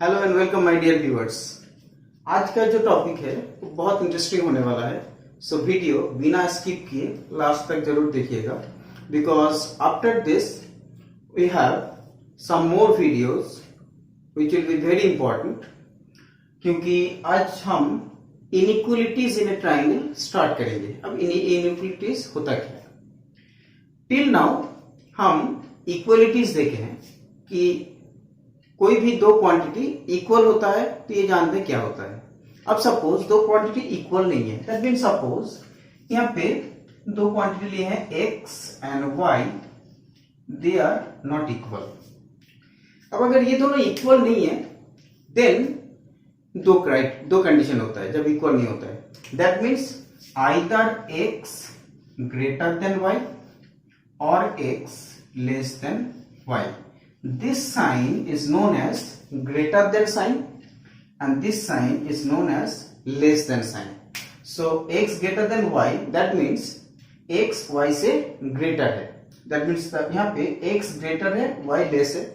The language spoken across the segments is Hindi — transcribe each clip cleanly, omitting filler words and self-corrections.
Hello and welcome my dear viewers. आज का जो टॉपिक है वो बहुत इंटरेस्टिंग होने वाला है। सो वीडियो बिना स्किप किए लास्ट तक जरूर देखिएगा, because after this we have some more videos which will be very important. क्योंकि आज हम inequalities in a triangle start करेंगे। अब इनइक्वलिटीज होता क्या है? टिल नाउ हम इक्वलिटीज देखे हैं कि कोई भी दो क्वांटिटी इक्वल होता है तो ये जानते हैं क्या होता है। अब सपोज दो क्वांटिटी इक्वल नहीं है, दैट मीन सपोज यहाँ पे दो क्वांटिटी लिए हैं x and y, they are not equal. अब अगर ये दोनों इक्वल नहीं है देन दो कंडीशन होता है जब इक्वल नहीं होता है। That means either x greater than y और x less than y. This sign is known as greater than sign and this sign is known as less than sign. So x greater than y, that means x y से greater है, that means यहाँ पे x greater है y less है,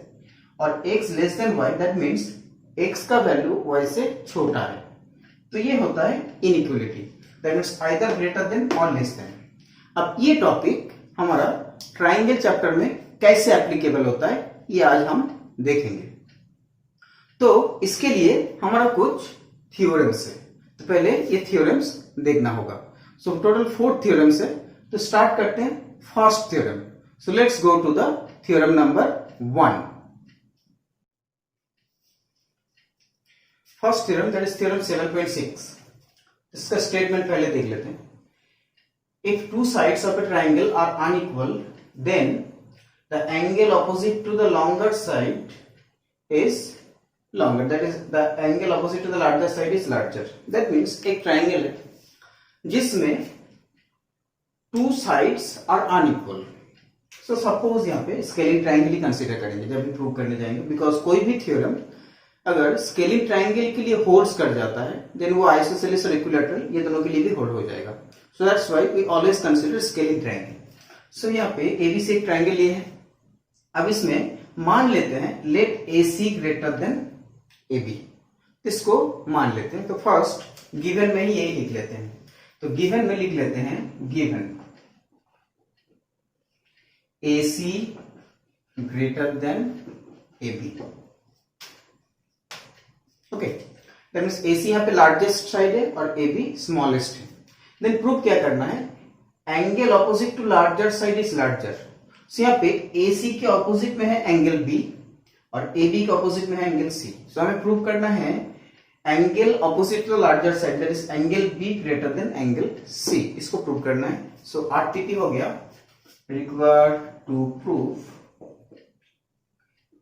और x less than y, that means x का वैल्यू y से छोटा है। तो ये होता है inequality, that means either greater than or less than. अब ये टॉपिक हमारा ट्राइंगल चैप्टर में कैसे एप्लीकेबल होता है ये आज हम देखेंगे। तो इसके लिए हमारा कुछ थ्योरम्स है, तो पहले ये थ्योरम्स देखना होगा। सो टोटल 4 थ्योरम्स है, तो स्टार्ट करते हैं first theorem. So let's go to the theorem number 1। First theorem that is theorem 7.6। इसका स्टेटमेंट पहले देख लेते हैं। If two sides of a triangle are unequal then the angle opposite to the longer side is longer, that is the angle opposite to the larger side is larger. That means एक ट्राइंगल है जिसमें two sides are unequal. So suppose यहाँ पे स्केलिंग ट्राइंगल ही कंसीडर करेंगे जब भी प्रूव करने जाएंगे, बिकॉज कोई भी थ्योरम अगर स्केलिंग ट्राइंगल के लिए होल्ड्स कर जाता है देन वो आइसोसेलेस और इक्विलैटरल ये दोनों के लिए भी होल्ड हो जाएगा। So that's why we always consider scaling triangle. So यहाँ पे एबी से एक ट्राइंगल लिए है। अब इसमें मान लेते हैं let A C greater than A B, इसको मान लेते हैं। तो फर्स्ट गिवन में ही यही लिख लेते हैं, तो गिवन में लिख लेते हैं given A C greater than A B. Okay, that means A C यहां पे लार्जेस्ट साइड है और ए बी स्मॉलेस्ट है। देन प्रूव क्या करना है, angle opposite to larger side is larger. So यहाँ पे AC के ऑपोजिट में है एंगल B और AB के ऑपोजिट में है एंगल C। सो हमें प्रूव करना है angle opposite to larger side that is angle B greater than angle C, इसको प्रूव करना है। सो RTP हो गया, required to prove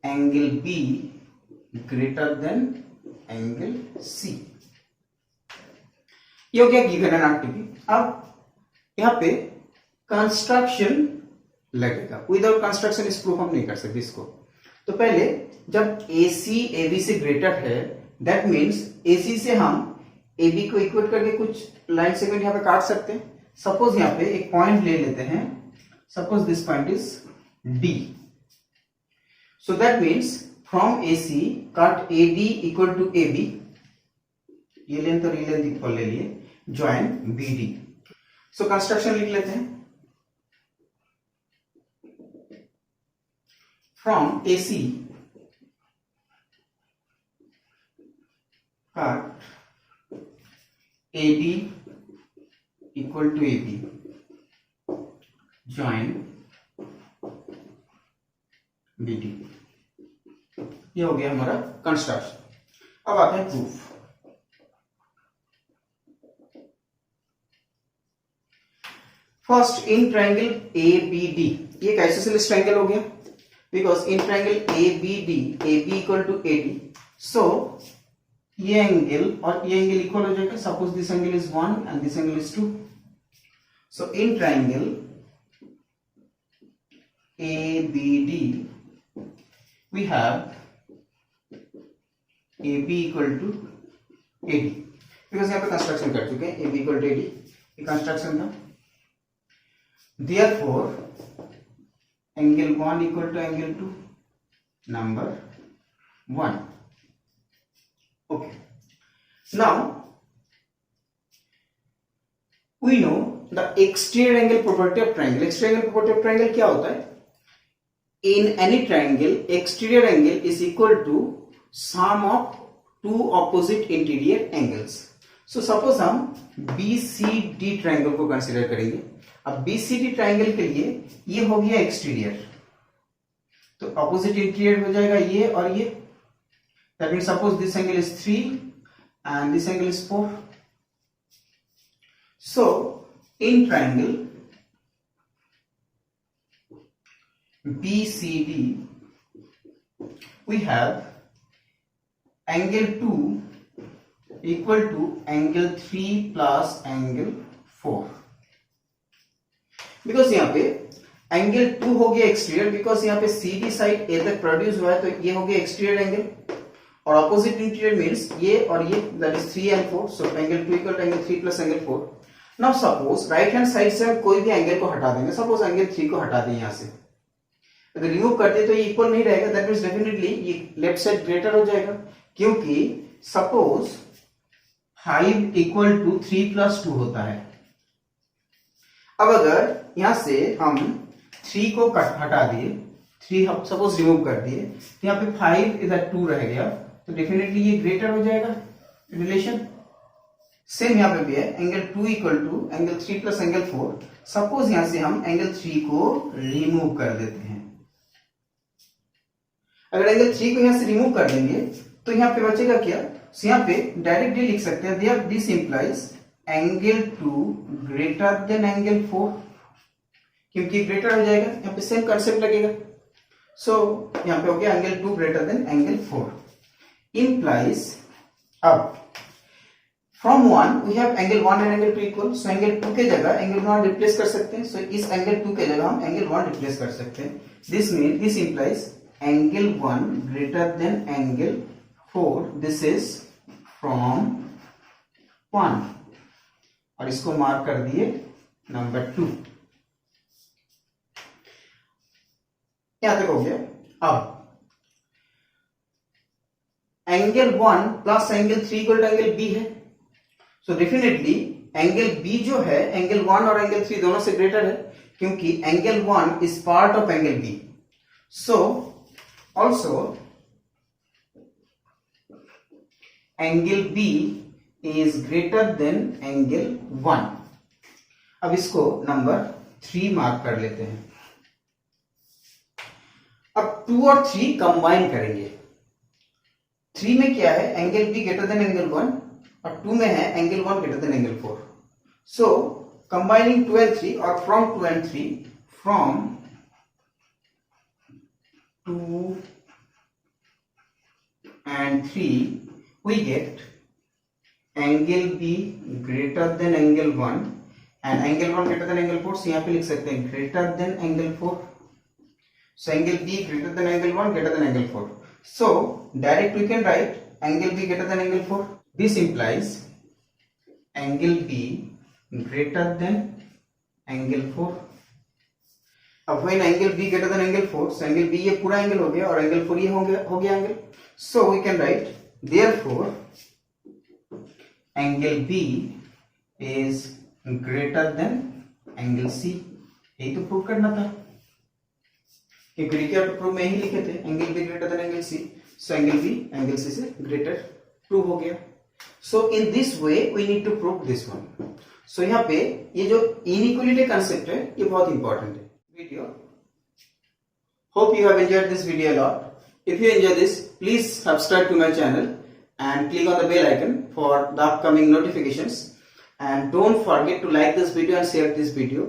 angle B greater than angle C। ये हो गया गिवन एंड RTP। अब यहाँ पे कंस्ट्रक्शन लगेगा, विदाउट कंस्ट्रक्शन इस प्रूफ हम नहीं कर सकते इसको। तो पहले जब AC AB से ग्रेटर है दैट मींस AC से हम AB को इक्वेट करके कुछ लाइन सेगमेंट यहाँ पे काट सकते हैं। सपोज यहाँ पे एक पॉइंट ले लेते हैं, suppose this point is D। So that means from AC cut AD equal to AB, ये लेंथ और ये लेंथ इक्वल ले लिए, ज्वाइन BD। सो कंस्ट्रक्शन लिख लेते हैं। From AC cut AD equal to AB, join BD। ये हो गया हमारा कंस्ट्रक्शन। अब आते हैं proof. First in triangle ABD, ये एक आइसोसेलेस ट्राइंगल हो गया because in triangle ABD, AB equal to AD, so ये एंगल और ये एंगल इक्वल हो जाएगा। Suppose this angle is 1 and this angle is 2. So in triangle ABD we have AB equal to AD, because यहाँ पे कंस्ट्रक्शन कर चुके हैं AB equal to AD, ये कंस्ट्रक्शन था। Therefore angle 1 equal to angle 2, number 1. Okay. Now we know the exterior angle property of triangle. Exterior angle property of triangle क्या होता है? In any triangle, exterior angle is equal to sum of two opposite interior angles. So suppose हम BCD triangle को कंसिडर करेंगे. अब BCD triangle के लिए ये हो गया एक्सटीरियर, तो ऑपोजिट इंटीरियर हो जाएगा ये और ये. That means suppose this angle is 3 and this angle is 4. So in triangle BCD we have angle 2 equal to angle 3 plus angle 4. Because यहाँ पे एंगल 2 हो गया एक्सटीरियर, बिकॉज यहाँ पे CD साइड ए तक प्रोड्यूस हुआ है, तो ये हो गया एक्सटीरियर एंगल. और ऑपोजिट इंटीरियर मींस ये और ये, that is 3 and 4. So angle 2 equal to angle 3 plus angle 4. Now suppose right hand side से हम कोई भी एंगल को हटा देंगे. सपोज एंगल 3 को हटा दें यहां से, अगर रिमूव करते तो ये इक्वल नहीं रहेगा. दैट मींस डेफिनेटली ये लेफ्ट साइड ग्रेटर हो जाएगा, क्योंकि सपोज 5 इक्वल टू 3 प्लस 2 होता है. अब अगर यहां से हम 3 को हटा दिए, 3 हम सपोज रिमूव कर दिए, तो यहाँ पे 5 इधर 2 रह गया, तो डेफिनेटली ये ग्रेटर हो जाएगा रिलेशन. सेम यहाँ पे भी है, angle 2 equal to angle 3 plus angle 4. Suppose यहां से हम एंगल 3 को रिमूव कर देते हैं. अगर एंगल 3 को यहां से रिमूव कर देंगे तो यहाँ पे बचेगा क्या? so यहाँ पे डायरेक्टली लिख सकते हैं there this implies angle 2 greater than angle 4, क्योंकि ग्रेटर हो जाएगा, यहाँ पे सेम कंसेप्ट लगेगा. सो यहाँ पे हो गया angle 2 greater than angle 4 implies. अब from 1 we have angle 1 and angle 2 equal. So angle 2 के जगह एंगल 1 रिप्लेस कर सकते हैं. सो इस एंगल 2 के जगह हम एंगल 1 रिप्लेस कर सकते हैं. This mean this implies angle 1 greater than angle 4. This is from 1 और इसको मार्क कर दिए नंबर 2. यहां तक हो गया. अब angle 1 plus angle 3 equal to angle B है. सो डेफिनेटली एंगल बी जो है एंगल 1 और एंगल 3 दोनों से ग्रेटर है, क्योंकि angle 1 is part of angle B. So also angle B is greater than angle 1. अब इसको नंबर 3 मार्क कर लेते हैं. अब 2 और 3 कंबाइन करेंगे. 3 में क्या है? Angle be greater than angle 1 और 2 में है angle 1 greater than angle 4. So combining 2 and 3 और from 2 and 3, from 2 and 3 we get angle B greater than angle 1 and angle 1 greater than angle 4. So यहाँ पे लिख सकते हैं greater than angle 4. So angle B greater than angle 1 greater than angle 4. So direct we can write angle B greater than angle 4. This implies angle B greater than angle 4. अब when angle B greater than angle 4, so angle B ये पूरा एंगल हो गया और angle 4 ये हो गया angle. So we can write therefore angle B is greater than angle C. यही तो प्रूव करना था, क्योंकि रिक्वायर्ड प्रूफ में ही लिखे थे angle B greater than angle C. So angle B angle C से greater प्रूव हो गया. So in this way we need to prove this one. So यहाँ पे ये जो inequality concept है ये बहुत important है. Video. Hope you have enjoyed this video a lot. If you enjoy this, please subscribe to my channel and click on the bell icon for the upcoming notifications. And don't forget to like this video and share this video.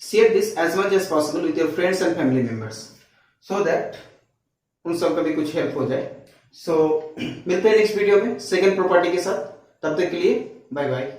Share this as much as possible with your friends and family members so that उन सबका भी कुछ हेल्प हो जाए. So मिलते हैं नेक्स्ट वीडियो में सेकंड प्रॉपर्टी के साथ. तब तक के लिए बाय बाय.